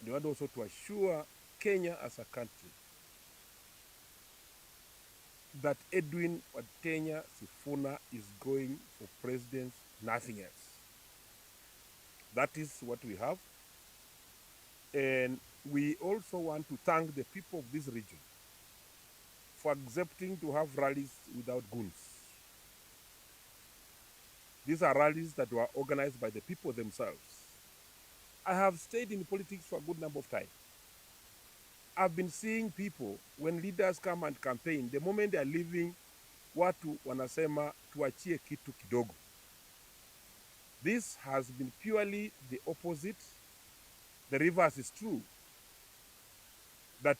We want also to assure Kenya as a country that Edwin Watenya Sifuna is going for president, nothing else. That is what we have. And we also want to thank the people of this region for accepting to have rallies without goons. These are rallies that were organized by the people themselves. I have stayed in politics for a good number of times. I've been seeing people, when leaders come and campaign, the moment they are leaving, watu wanasema tuachie kitu kidogo. This has been purely the opposite. The reverse is true. That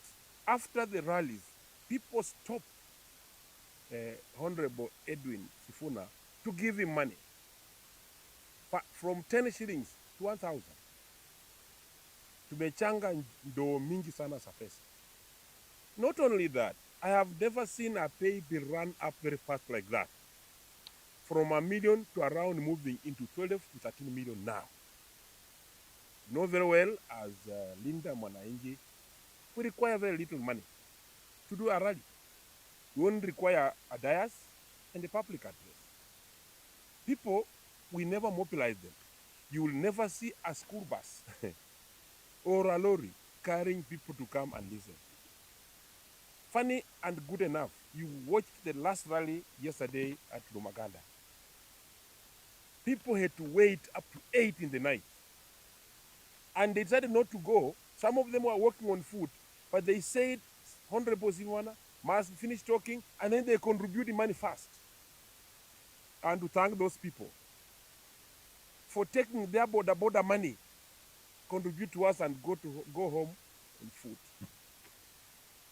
after the rallies, people stop Honorable Edwin Sifuna to give him money. From 10 shillings to 1,000. Tumechanga ndoo mingi sana za pesa. Not only that, I have never seen a pay be run up very fast like that. From $1 million to around moving into 12 to 13 million now. You know very well, as Linda Mwananchi, we require very little money to do a rally. We only require a dais and a public address. People, we never mobilize them. You will never see a school bus or a lorry carrying people to come and listen. Funny and good enough, you watched the last rally yesterday at Lumaganda. People had to wait up to 8 in the night. And they decided not to go. Some of them were walking on foot, but they said, Honorable Zimwana must finish talking, and then they contribute the money fast. And to thank those people for taking their border money, contribute to us and go home on foot.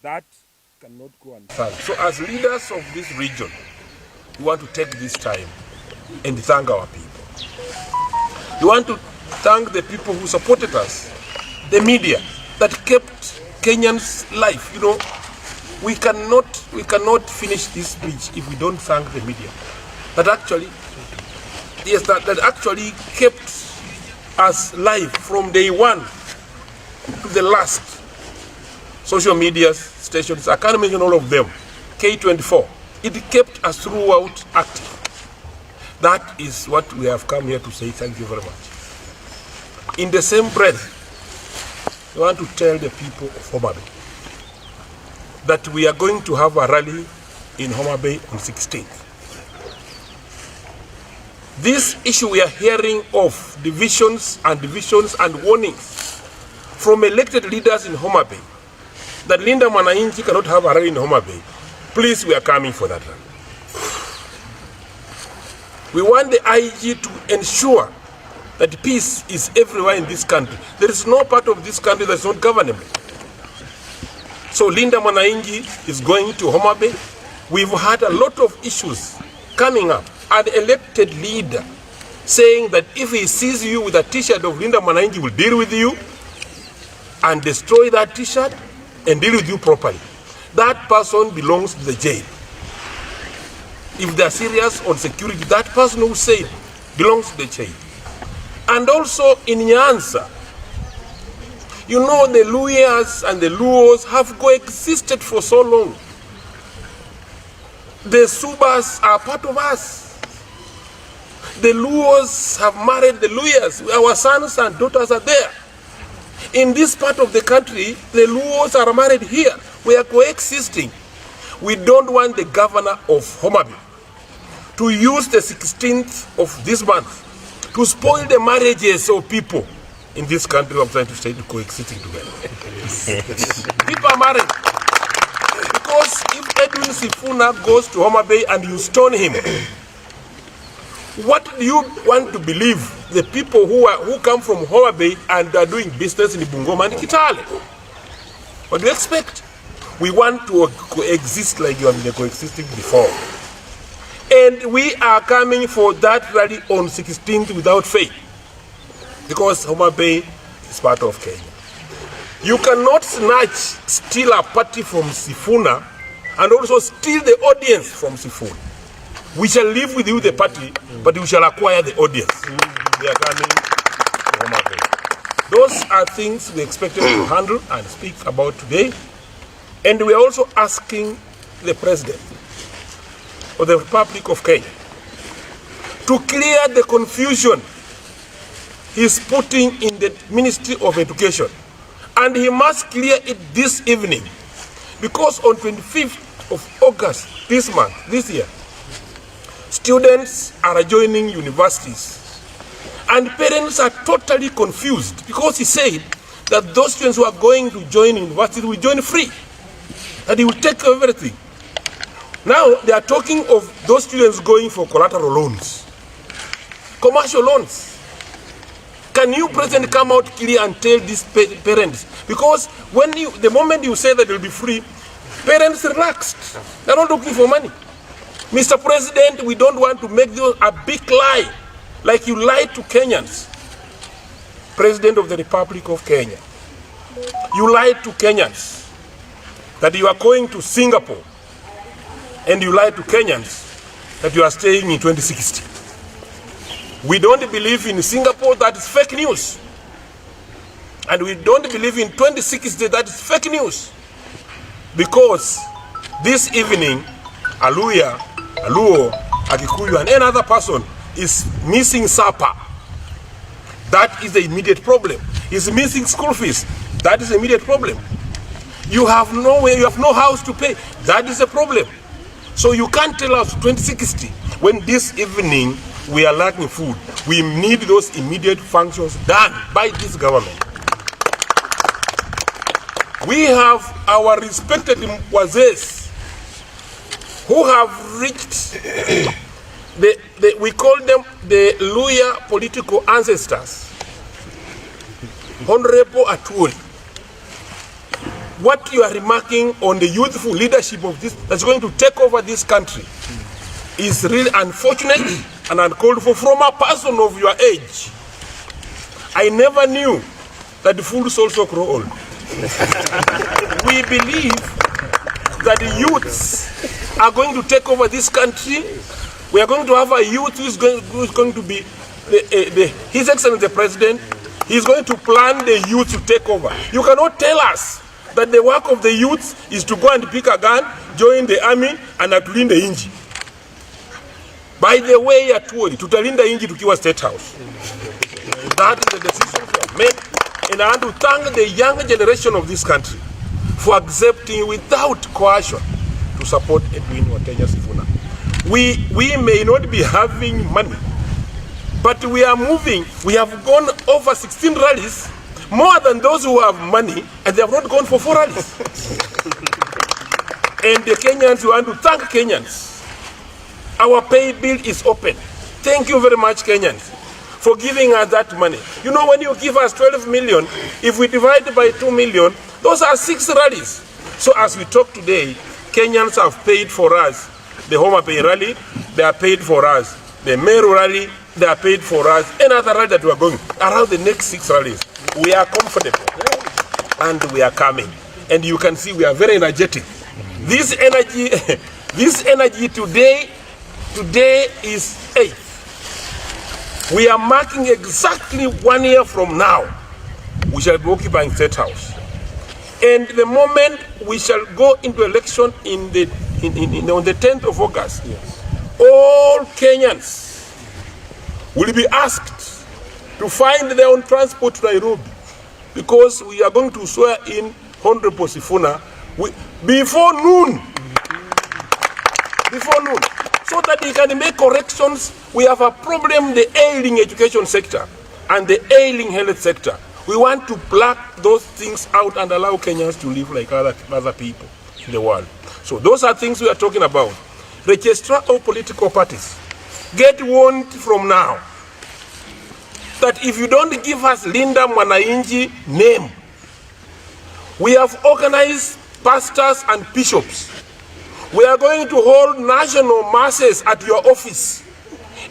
That cannot go unsaid. So as leaders of this region, we want to take this time and thank our people. We want to thank the people who supported us, the media that kept Kenyans' life. You know, we cannot finish this speech if we don't thank the media. That actually kept us live from day one to the last. Social media stations, I can't mention all of them. K24, it kept us throughout active. That is what we have come here to say. Thank you very much. In the same breath, we want to tell the people of Homa Bay that we are going to have a rally in Homa Bay on 16th. This issue we are hearing of divisions and warnings from elected leaders in Homa Bay that Linda Mwananchi cannot have a rally in Homa Bay. Please, we are coming for that rally. We want the IG to ensure that peace is everywhere in this country. There is no part of this country that is not governable. So Linda Mwananchi is going to Homa Bay. We've had a lot of issues coming up. An elected leader saying that if he sees you with a t-shirt of Linda Mwananchi, he will deal with you and destroy that t-shirt and deal with you properly. That person belongs to the jail. If they are serious on security, that person who said belongs to the jail. And also in Nyanza, you know, the Luyas and the Luos have coexisted for so long. The Subas are part of us. The Luos have married the Luyas. Our sons and daughters are there. In this part of the country, the Luos are married here. We are coexisting. We don't want the governor of Homa Bay to use the 16th of this month to spoil the marriages of people in this country. I'm trying to say coexisting together. People are married. Because if Edwin Sifuna goes to Homa Bay and you stone him, what do you want to believe the people who come from Homa Bay and are doing business in Bungoma and Kitale? What do you expect? We want to coexist like you have been coexisting before. And we are coming for that rally on 16th without fail. Because Homa Bay is part of Kenya. You cannot steal a party from Sifuna and also steal the audience from Sifuna. We shall live with you the party, but we shall acquire the audience. We are coming to Homa Bay. Those are things we expected to handle and speak about today. And we are also asking the President of the Republic of Kenya to clear the confusion he's putting in the Ministry of Education. And he must clear it this evening, because on 25th of August this year, students are joining universities. And parents are totally confused, because he said that those students who are going to join university will join free, that he will take everything. Now they are talking of those students going for collateral loans, commercial loans. Can you, President, come out clear and tell these parents? Because when the moment you say that it will be free, parents relaxed. They're not looking for money. Mr. President, we don't want to make this a big lie, like you lied to Kenyans. President of the Republic of Kenya, you lied to Kenyans that you are going to Singapore, and you lied to Kenyans that you are staying in 2060. We don't believe in Singapore, that is fake news. And we don't believe in 2060, that is fake news. Because this evening, Aluya, Aluo, Agikuyu, and any other person is missing supper. That is the immediate problem. Is missing school fees. That is the immediate problem. You have no way, you have no house to pay. That is a problem. So you can't tell us 2060 when this evening we are lacking food. We need those immediate functions done by this government. We have our respected wazes who have reached we call them the Luya political ancestors. Honorable Atwoli, what you are remarking on the youthful leadership of this that's going to take over this country is really unfortunate and uncalled for from a person of your age. I never knew that the fools also grow old. We believe that the youths are going to take over this country. We are going to have a youth who is going to be His Excellency the President. He's going to plan the youth to take over. You cannot tell us that the work of the youth is to go and pick a gun, join the army, and atulinda inji. By the way, Atwoli, tutalinda inji tukiwa State House. That is the decision we have made. And I want to thank the young generation of this country for accepting without coercion to support Edwin Watenya Sifuna. We may not be having money, but we are moving. We have gone over 16 rallies, more than those who have money, and they have not gone for 4 rallies. And the Kenyans, we want to thank Kenyans. Our pay bill is open. Thank you very much, Kenyans, for giving us that money. You know, when you give us 12 million, if we divide by 2 million, those are 6 rallies. So as we talk today, Kenyans have paid for us the Homa Bay rally, they are paid for us. The Meru rally, they are paid for us. Another rally that we are going around the next 6 rallies. We are comfortable and we are coming. And you can see we are very energetic. This energy today is 8th. We are marking exactly 1 year from now. We shall be occupying State House. And the moment we shall go into election on the 10th of August, yes, all Kenyans will be asked to find their own transport to Nairobi, because we are going to swear in Honorable Sifuna before noon. Before noon. So that he can make corrections. We have a problem, the ailing education sector and the ailing health sector. We want to black those things out and allow Kenyans to live like other people in the world. So those are things we are talking about. Registrar of political parties, get warned from now that if you don't give us Linda Mwananchi name, we have organized pastors and bishops. We are going to hold national masses at your office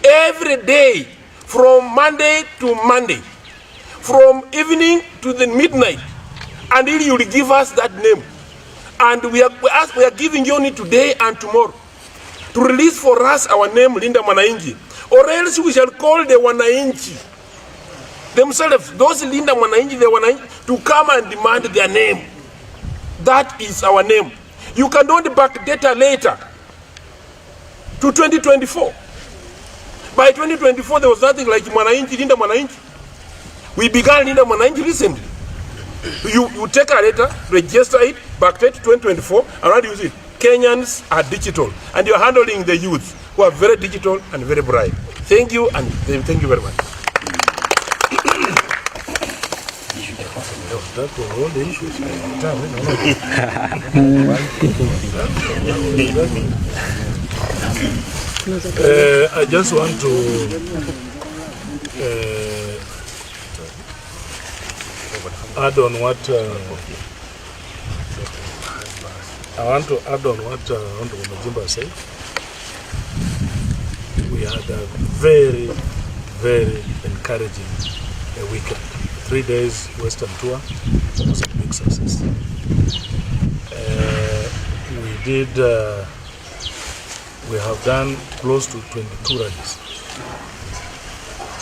every day from Monday to Monday, from evening to the midnight, until you will give us that name. And we are giving you only today and tomorrow to release for us our name, Linda Mwananchi, or else we shall call the Mwananchi themselves, those Linda Mwananchi, to come and demand their name. That is our name. You cannot backdate a later to 2024. By 2024, there was nothing like Mwananchi, Linda Mwananchi. We began Linda Mwananchi recently. You take a letter, register it, backdate to 2024, and not use it. Kenyans are digital, and you are handling the youth who are very digital and very bright. Thank you, and thank you very much. That was all the issues. I just want to add on what Honorable Majimba said. We had a very, very encouraging weekend. 3 days Western tour was a big success. We have done close to 22 rallies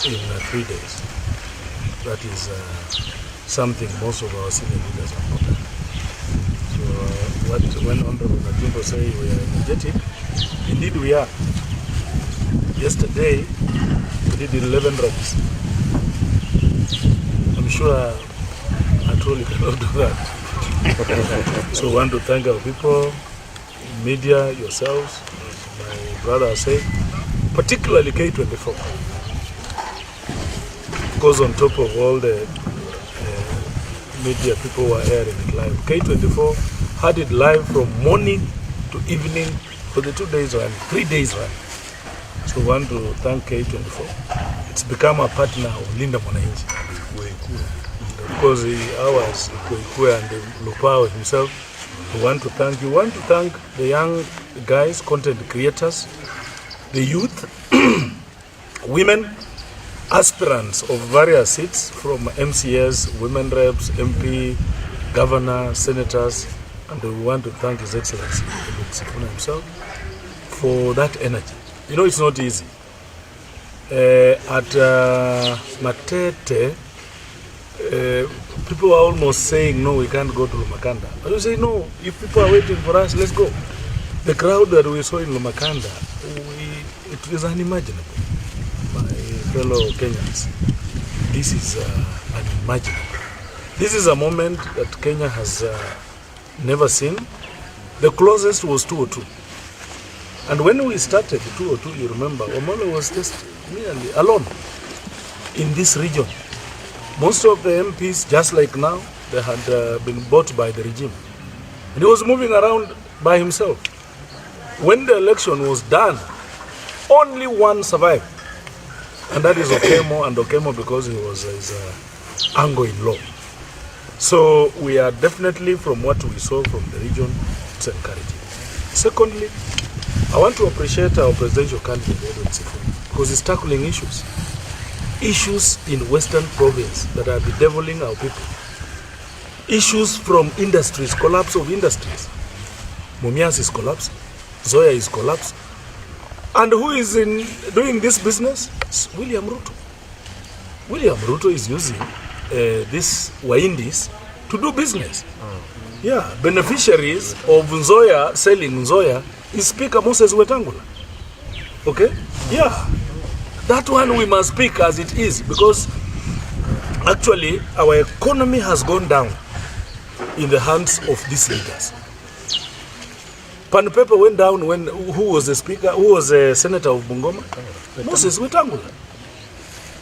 in 3 days. That is something most of our senior leaders have not done. So when Honorable Majimba say we are energetic, indeed we are. Yesterday we did 11 rallies. I'm sure I truly cannot do that. So I want to thank our people, media, yourselves, my brother said, particularly K24. Because on top of all the media people were airing it live, K24 had it live from morning to evening for the 2 days run, 3 days run. So I want to thank K24. It's become a partner of Linda Mwananchi. Because ours, and Lupao himself, we want to thank you. We want to thank the young guys, content creators, the youth, women, aspirants of various seats from MCS, women reps, MP, governor, senators, and we want to thank His Excellency Sifuna himself for that energy. You know, it's not easy. At Matete, people are almost saying, no, we can't go to Lumakanda. But we say, no, if people are waiting for us, let's go. The crowd that we saw in Lumakanda, it is unimaginable, my fellow Kenyans. This is unimaginable. This is a moment that Kenya has never seen. The closest was 202. And when we started 202, you remember, Omolo was just merely alone in this region. Most of the MPs, just like now, they had been bought by the regime. And he was moving around by himself. When the election was done, only one survived. And that is Okemo, and Okemo because he was his uncle-in-law. So we are definitely, from what we saw from the region, it's encouraging. Secondly, I want to appreciate our presidential candidate, Edward Sifuna, because he's tackling issues. Issues in Western Province that are bedeviling our people. Issues from industries, collapse of industries. Mumias is collapsed, Zoya is collapsed. And who is doing this business? It's William Ruto. William Ruto is using this Waindis to do business. Yeah, beneficiaries of Nzoia, selling Nzoia, is Speaker Moses Wetangula. Okay? Yeah. That one we must speak as it is, because actually our economy has gone down in the hands of these leaders. Pan paper went down when who was the speaker, who was the senator of Bungoma? Moses Wetangula.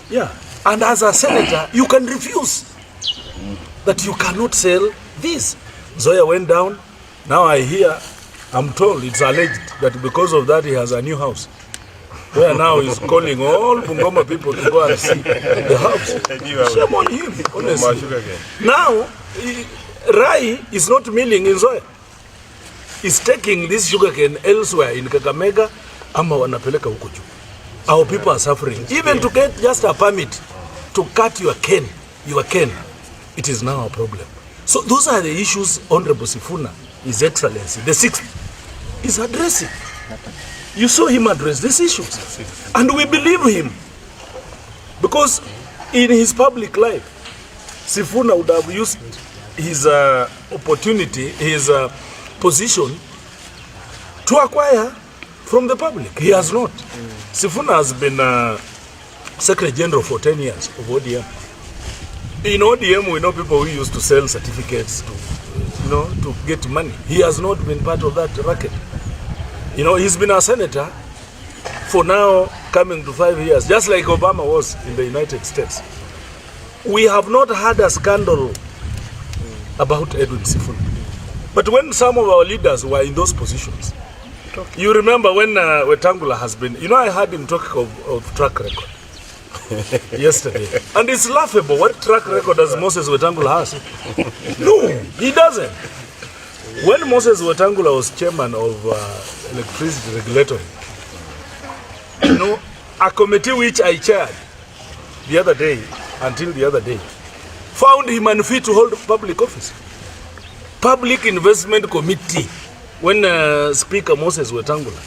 Yeah. And as a senator, you can refuse that you cannot sell this. Zoya went down. Now I'm told, it's alleged that because of that he has a new house. Where now he's calling all Bungoma people to go and see the house. Shame on him, honestly. Now, Rai is not milling in Zoya. He's taking this sugarcane elsewhere in Kakamega, ama wanapeleka huko juu. Our people are suffering. Even to get just a permit to cut your cane, it is now a problem. So those are the issues Honorable Sifuna, His Excellency, the 6th, is addressing. You saw him address these issues. And we believe him. Because in his public life, Sifuna would have used his opportunity, his position to acquire from the public. He has not. Sifuna has been Secretary General for 10 years of ODM. In ODM, we know people who used to sell certificates to get money. He has not been part of that racket. He's been a senator for now coming to 5 years, just like Obama was in the United States. We have not had a scandal about Edwin Sifuna. But when some of our leaders were in those positions, you remember when Wetangula has been, I heard him talk of track record yesterday. And it's laughable. What track record does Moses Wetangula has? No, he doesn't. When Moses Wetangula was chairman of electricity regulatory, a committee which I chaired until the other day, found him unfit to hold public office. Public Investment Committee, when Speaker Moses Wetangula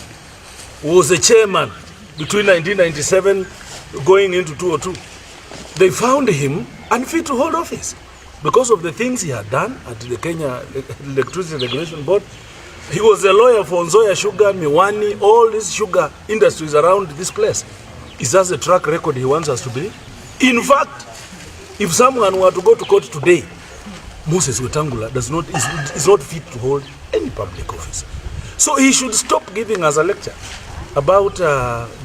was the chairman between 1997 going into 2002, they found him unfit to hold office because of the things he had done at the Kenya Electricity Regulation Board. He was a lawyer for Nzoia Sugar, Miwani, all these sugar industries around this place. Is that the track record he wants us to be? In fact, if someone were to go to court today, Moses Wetangula is not fit to hold any public office. So he should stop giving us a lecture about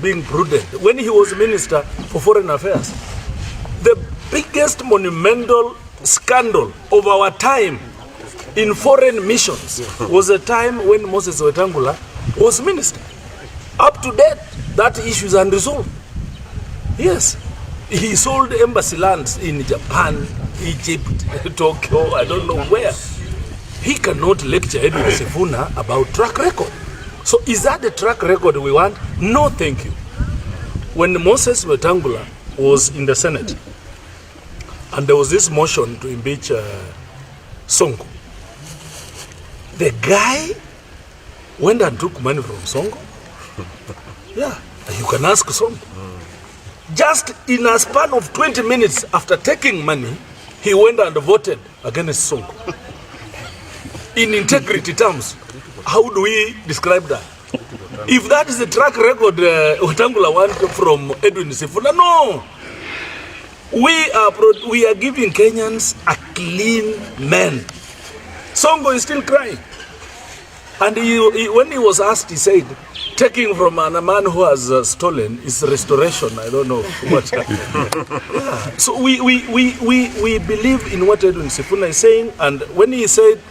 being prudent. When he was Minister for Foreign Affairs, the biggest monumental scandal of our time in foreign missions was a time when Moses Wetangula was Minister. Up to date, that issue is unresolved. Yes, he sold embassy lands in Japan, Egypt, Tokyo, I don't know where. He cannot lecture Edwin Sifuna about track record. So is that the track record we want? No, thank you. When Moses Wetangula was in the Senate, and there was this motion to impeach Sonko, the guy went and took money from Sonko. Yeah, you can ask Sonko. Just in a span of 20 minutes after taking money, he went and voted against Sonko. In integrity terms, how do we describe that? If that is the track record Wetangula wants from Edwin Sifuna, no. We are giving Kenyans a clean man. Sonko is still crying. And when he was asked, he said, taking from a man who has stolen is restoration. I don't know what. Yeah. So we believe in what Edwin Sifuna is saying. And when he said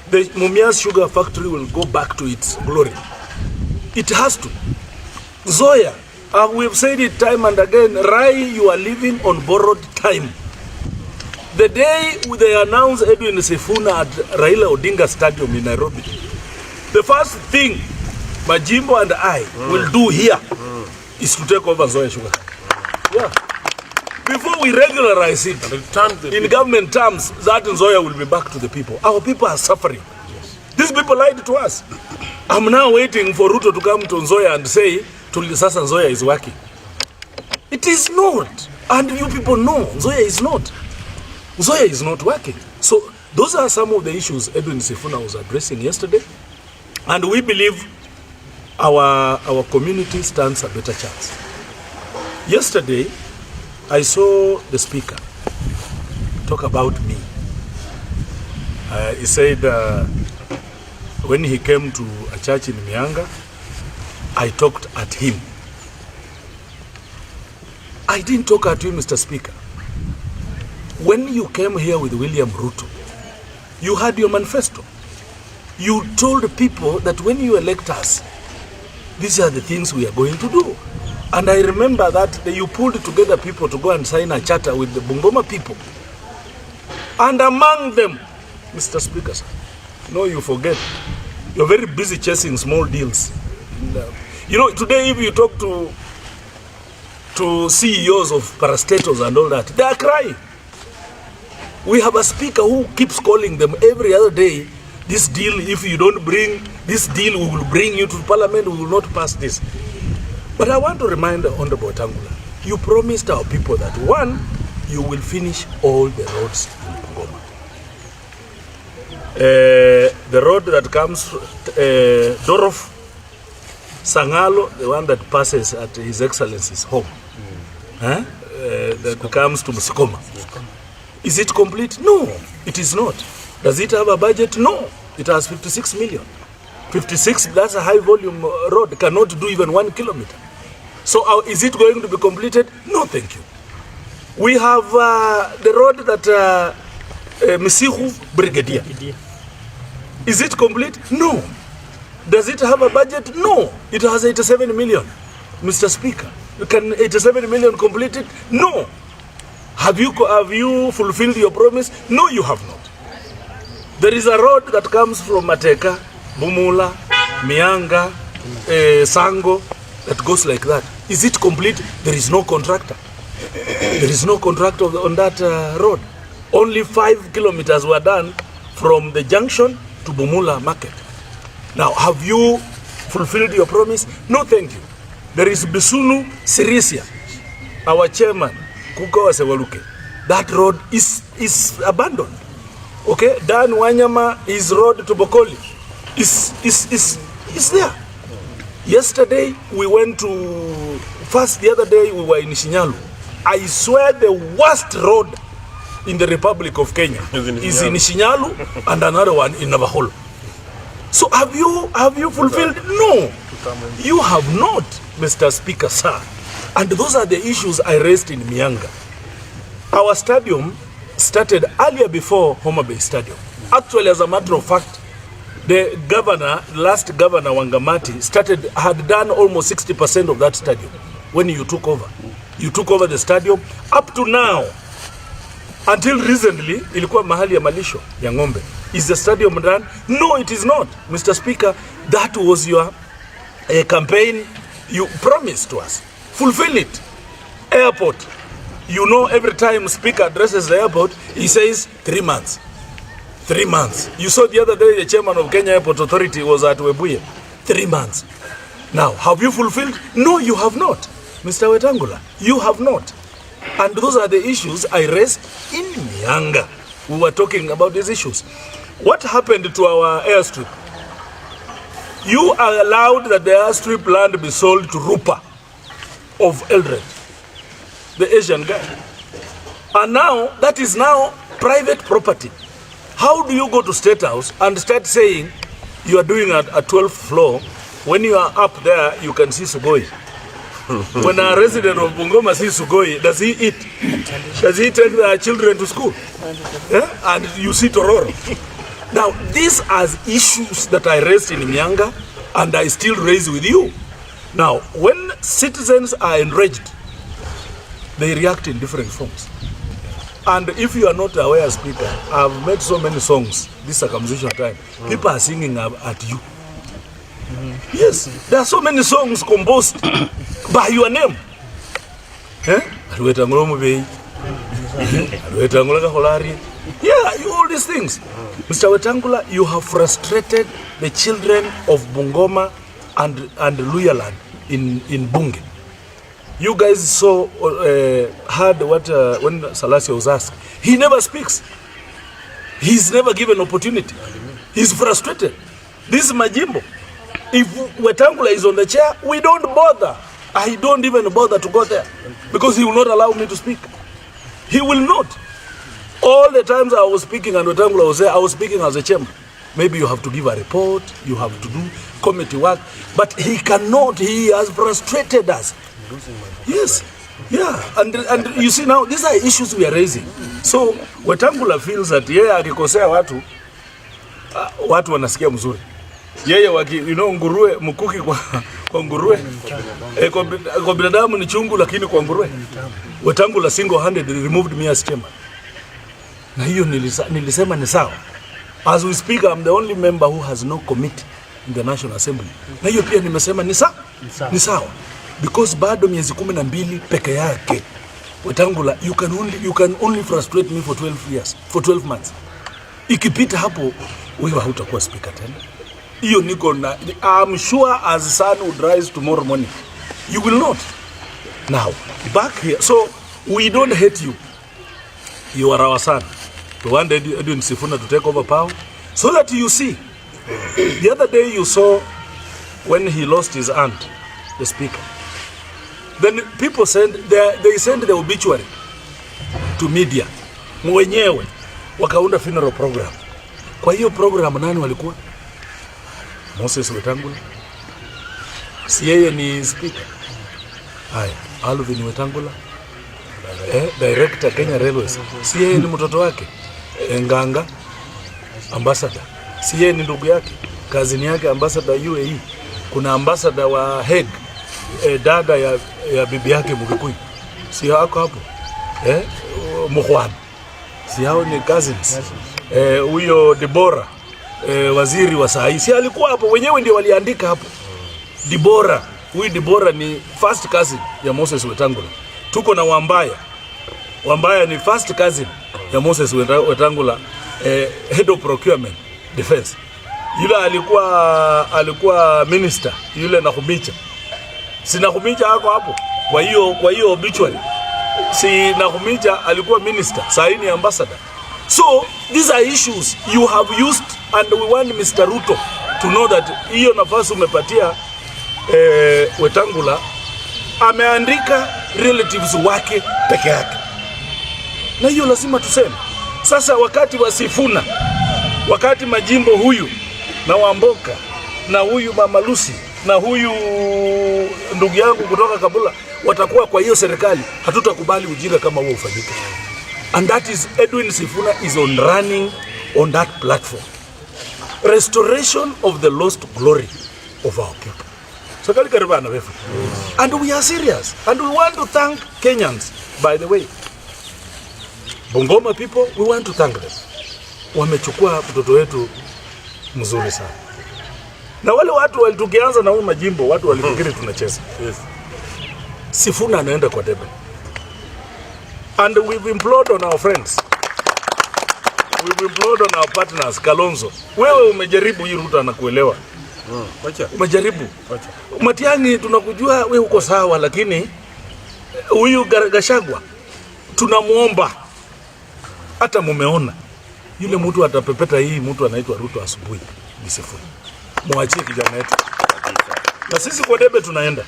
the Mumias sugar factory will go back to its glory, it has to. Zoya, we've said it time and again, Rai, you are living on borrowed time. The day they announced Edwin Sifuna at Raila Odinga Stadium in Nairobi, the first thing Majimbo and I will do here is to take over Zoya Sugar. Yeah. Before we regularize it, in government terms, that Zoya will be back to the people. Our people are suffering. Yes. These people lied to us. I'm now waiting for Ruto to come to Nzoia and say, Tulisasa Nzoia is working. It is not. And you people know, Nzoia is not. Nzoia is not working. So those are some of the issues Edwin Sifuna was addressing yesterday. And we believe our community stands a better chance. Yesterday, I saw the speaker talk about me. He said when he came to a church in Mianga, I talked at him. I didn't talk at you, Mr. Speaker. When you came here with William Ruto, you had your manifesto. You told people that when you elect us, these are the things we are going to do. And I remember that you pulled together people to go and sign a charter with the Bungoma people. And among them, Mr. Speaker, no, you forget, you're very busy chasing small deals. Today if you talk to CEOs of parastatals and all that, they are crying. We have a speaker who keeps calling them every other day, this deal, if you don't bring this deal, we will bring you to parliament, we will not pass this. But I want to remind Honorable Wetangula, you promised our people that, one, you will finish all the roads in Bungoma. The road that comes Dorof, Sangalo, the one that passes at His Excellency's home, that comes to Musikoma. Is it complete? No, it is not. Does it have a budget? No, it has 56 million. 56, that's a high volume road, cannot do even 1 kilometer. So is it going to be completed? No, thank you. We have the road that Misihu Brigadier. Is it complete? No. Does it have a budget? No. It has 87 million. Mr. Speaker, can 87 million complete it? No. Have you fulfilled your promise? No, you have not. There is a road that comes from Mateka, Bumula, Mianga, Sango, that goes like that. Is it complete? There is no contractor. There is no contractor on that road. Only 5 kilometers were done from the junction to Bumula market. Now, have you fulfilled your promise? No, thank you. There is Bisunu Sirisia, our chairman, Kukawa Sewaluke. That road is abandoned. Okay, Dan Wanyama, his road to Bokoli is there. Yesterday we went to, the other day we were in Shinyalu. I swear the worst road in the Republic of Kenya is in Shinyalu and another one in Navaholo. So have you fulfilled? No, you have not, Mr. Speaker, sir. And those are the issues I raised in Mianga. Our stadium started earlier before Homa Bay Stadium. Actually, as a matter of fact, the last governor Wangamati had done almost 60% of that stadium when you took over. You took over the stadium. Up to now, until recently, ilikuwa mahali ya malisho ya ng'ombe. Is the stadium done? No, it is not. Mr. Speaker, that was your campaign you promised to us. Fulfill it. Airport. You know, every time Speaker addresses the airport, he says 3 months. 3 months. You saw the other day the chairman of Kenya Airport Authority was at Webuye. 3 months. Now, have you fulfilled? No, you have not. Mr. Wetangula, you have not. And those are the issues I raised in Mianga. We were talking about these issues. What happened to our airstrip? You allowed that the airstrip land be sold to Rupa of Eldred, the Asian guy. And now, that is now private property. How do you go to State House and start saying you are doing a 12th floor? When you are up there, you can see Sugoi. When a resident of Bungoma sees Sugoi, does he eat? Does he take the children to school? Yeah? And you see Tororo. Now, these are issues that I raised in Mianga and I still raise with you. Now, when citizens are enraged, they react in different forms. And if you are not aware, Speaker, I've made so many songs this circumcision time. People are singing at you. Yes, there are so many songs composed by your name. Yeah, all these things. Mr. Wetangula, you have frustrated the children of Bungoma and Luyaland in Bunge. You guys heard what when Salasio was asked. He never speaks. He's never given opportunity. He's frustrated. This is Majimbo. If Wetangula is on the chair, we don't bother. I don't even bother to go there because he will not allow me to speak. He will not. All the times I was speaking and Wetangula was there, I was speaking as a chairman. Maybe you have to give a report, you have to do committee work, but he cannot. He has frustrated us. Yes, yeah, and you see now, these are issues we are raising. So Wetangula feels that akikosea watu wanasikia mzuri. Nguruwe mkuki kwa nguruwe. Kwa binadamu ni chungu lakini kwa nguruwe. Wetangula single-handedly removed me as chairman. Na hiyo nilisema ni sawa. As we speak, I'm the only member who has no committee in the National Assembly. Na hiyo pia nimesema ni sawa. Because bado miezi 12 peke yake. Wetangula, you can only frustrate me for 12 months. Ikipita hapo, wewe hautakuwa speaker tena. Hiyo niko na, I'm sure as the sun would rise tomorrow morning, you will not. Now, back here. So, we don't hate you. You are our son. We want Edwin Sifuna to take over power so that you see. The other day you saw when he lost his aunt, the speaker. Then people they send the obituary to media. Mwenyewe wakaunda funeral program. Kwa hiyo program nani walikuwa? Moses Wetangula. Si yeye ni speaker. Haya, Alvin Wetangula. Director Kenya Railways. Si yeye ni mtoto wake. Nganga ambassador. Si yeye ni ndugu yake. Kazini yake ambassador UAE. Kuna ambassador wa Hague. Dada ya bibi yake Mugikuyu. Si hako hapo. Mukhwana. Si hao ni cousins. Huyo Deborah waziri wa sahi. Si alikuwa hapo, wenyewe ndio waliandika hapo. Deborah, huyu Deborah ni first cousin ya Moses Wetangula. Tuko na Wambaya. Wambaya ni first cousin ya Moses Wetangula, head of procurement defense. Yule alikuwa minister, yule Nakhumicha. Si Nakhumicha hako hapo. Kwa hiyo obituary. Si Nakhumicha alikuwa minister, sahi ni ambassador. So these are issues you have used, and we want Mr. Ruto to know that hiyo nafasi umepatia Wetangula ameandika relatives wake peke yake. Na hiyo lazima tuseme. Sasa wakati wa Sifuna, wakati majimbo huyu na Wamboka na huyu Mama Lucy na huyu ndugu yangu kutoka Kabula watakuwa kwa hiyo serikali, hatutakubali ujinga kama huo ufanyike. And that is Edwin Sifuna is running on that platform. Restoration of the lost glory of our people. So and we are serious. And we want to thank Kenyans, by the way. Bungoma people, we want to thank them. Wamechukua mtoto wetu mzuri sana. Na wale watu walitukianza na huyu majimbo, watu walifikiri tunacheza. Yes. Sifuna anaenda kwa debe. And we've implored on our friends. We've implored on our partners. Kalonzo, wewe umejaribu hii Ruto anakuelewa. Umejaribu. Matiang'i tunakujua wewe uko sawa, lakini huyu Gachagua tunamuomba. Hata mumeona yule mtu atapepeta hii mtu anaitwa Ruto asubuhi ni Sifuna. Muachie kijana wetu. Na sisi kwa debe tunaenda.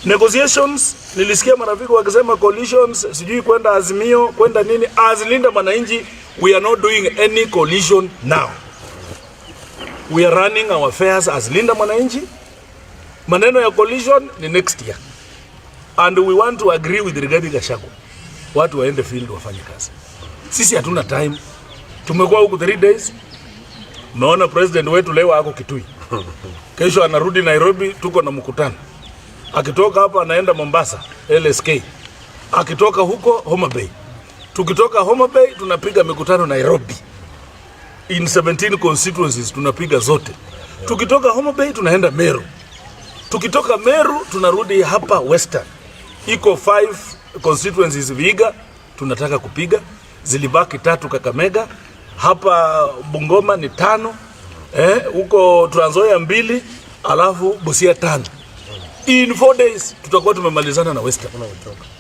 Negotiations, nilisikia marafiki wakisema coalitions, sijui kwenda Azimio, kwenda nini, Linda Mwananchi, we are not doing any coalition now. We are running our affairs as Linda Mwananchi. Maneno ya coalition ni next year. And we want to agree with Rigathi Gachagua. Watu waende field wafanye kazi. Sisi hatuna time. Tumekuwa huku 3 days. Naona president wetu leo ako Kitui. Kesho anarudi Nairobi, tuko na mkutano. Akitoka hapa anaenda Mombasa, LSK. Akitoka huko Homa Bay. Tukitoka Homa Bay tunapiga mikutano Nairobi. In 17 constituencies tunapiga zote. Tukitoka Homa Bay tunaenda Meru. Tukitoka Meru tunarudi hapa Western. Iko 5 constituencies Vihiga tunataka kupiga. Zilibaki 3 Kakamega. Hapa Bungoma ni 5. Huko Trans Nzoia 2, alafu Busia 5. In 4 days tutakuwa tumemalizana na Western.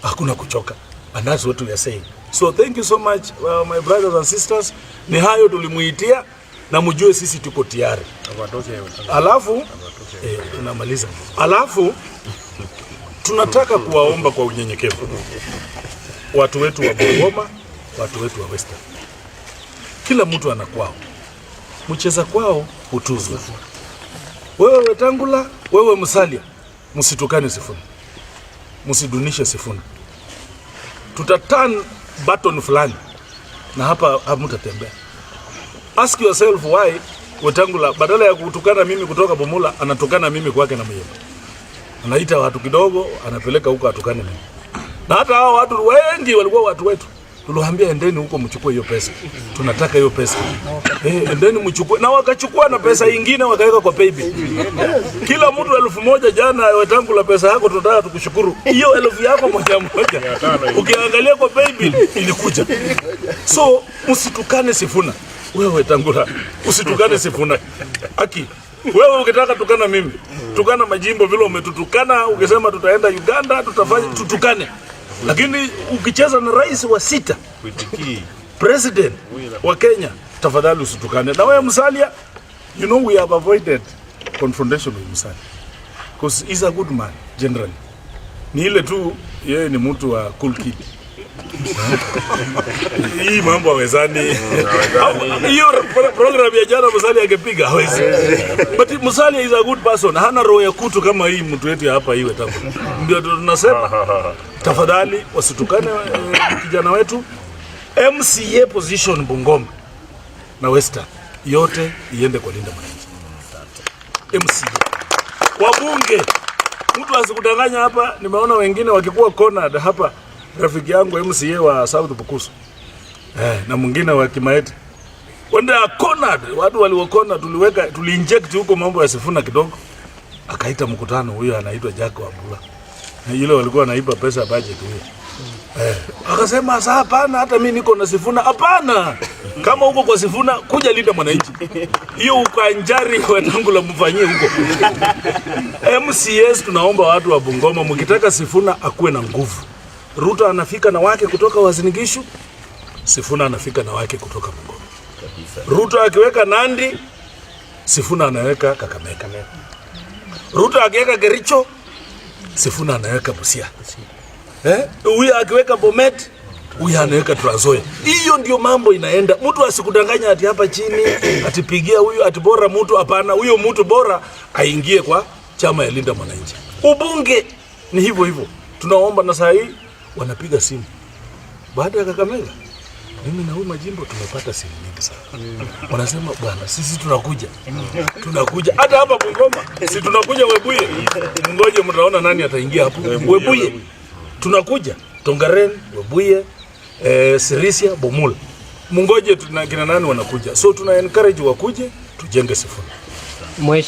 Hakuna kuchoka. And that's what we are saying. So thank you so much my brothers and sisters. Ni hayo tulimuitia na mjue sisi tuko tayari. Alafu tunamaliza. Alafu tunataka kuwaomba kwa unyenyekevu watu wetu wa Bungoma, watu wetu wa Western. Kila mtu ana kwao. Mcheza kwao utuzwe. Wewe Wetangula, wewe Musalia, msitukane Sifuna. Msidunishe Sifuna. Tutaturn button fulani na hapa hamtatembea. Ask yourself why Wetangula badala ya kutukana mimi kutoka Bomula anatukana mimi kwake na Muyembe. Anaita watu kidogo anapeleka huko atukane mimi. Na hata hao watu wengi walikuwa watu wetu. Tuliwaambia endeni huko mchukue hiyo pesa. Tunataka hiyo pesa. Endeni mchukue, na wakachukua na pesa nyingine wakaweka kwa paybill. Kila mtu 1000 jana Wetangula pesa yako tunataka tukushukuru. Hiyo 1000 yako moja. Ukiangalia kwa paybill ilikuja. So msitukane Sifuna. Wewe Wetangula, usitukane Sifuna. Aki, wewe ukitaka tukana mimi, tukana majimbo vile umetutukana, ukisema tutaenda Uganda, tutafanya tutukane. Lakini ukicheza na rais wa 6 President wa Kenya, tafadhali usitukane. Na wewe Musalia, you know we have avoided confrontation with Musalia because he's a good man generally. Ni ile tu yeye ni mtu wa cool kid. Hii mambo hawezani. Hiyo program ya jana Musalia angepiga hawezi. But Musalia is a good person. Hana roho ya kutu kama hii mtu wetu hapa iwe tabu. Ndio tunasema tafadhali wasitukane kijana wetu. MCA position Bungoma na Western yote iende kwa Linda Mwananchi. MCA. Wabunge, mtu asikudanganya hapa. Nimeona wengine wakikuwa cornered hapa. Rafiki yangu MCA wa South Bukusu na mwingine wa Kimaeti wende cornered, watu waliokona tuliinject huko mambo ya Sifuna kidogo, akaita mkutano. Huyo anaitwa Jack Wambura, na yule walikuwa naipa pesa budget huyo. Akasema sasa hapana, hata mimi niko na Sifuna. Hapana, kama huko kwa Sifuna kuja Linda Mwananchi, hiyo ukanjari watangula mfanyie huko. MCS tunaomba watu wa Bungoma, mkitaka Sifuna akuwe na nguvu. Ruto anafika na wake kutoka Uasin Gishu, Sifuna anafika na wake kutoka Bungoma. Ruto akiweka Nandi, Sifuna anaweka Kakamega. Ruto akiweka Kericho, Sifuna anaweka Busia. Huyu akiweka Bomet, huyu anaweka Trans Nzoia. Hiyo ndio mambo inaenda. Mtu asikudanganya ati hapa chini atipigia huyu ati bora mtu. Hapana, huyo mtu bora aingie kwa chama ya Linda Mwananchi. Ubunge ni hivyo hivyo. Tunaomba na saa hii wanapiga simu. Baada ya Kakamega, mimi na huyu majimbo tumepata simu nyingi sana. Wanasema bwana, sisi tunakuja. Tunakuja hata hapa Bungoma. Si tunakuja Webuye. Ngoje mtaona nani ataingia hapo. Webuye. Tunakuja Tongaren, Webuye, Sirisia, Bomul. Mungoje kina nani wanakuja. So tuna encourage wakuje tujenge Sifuna.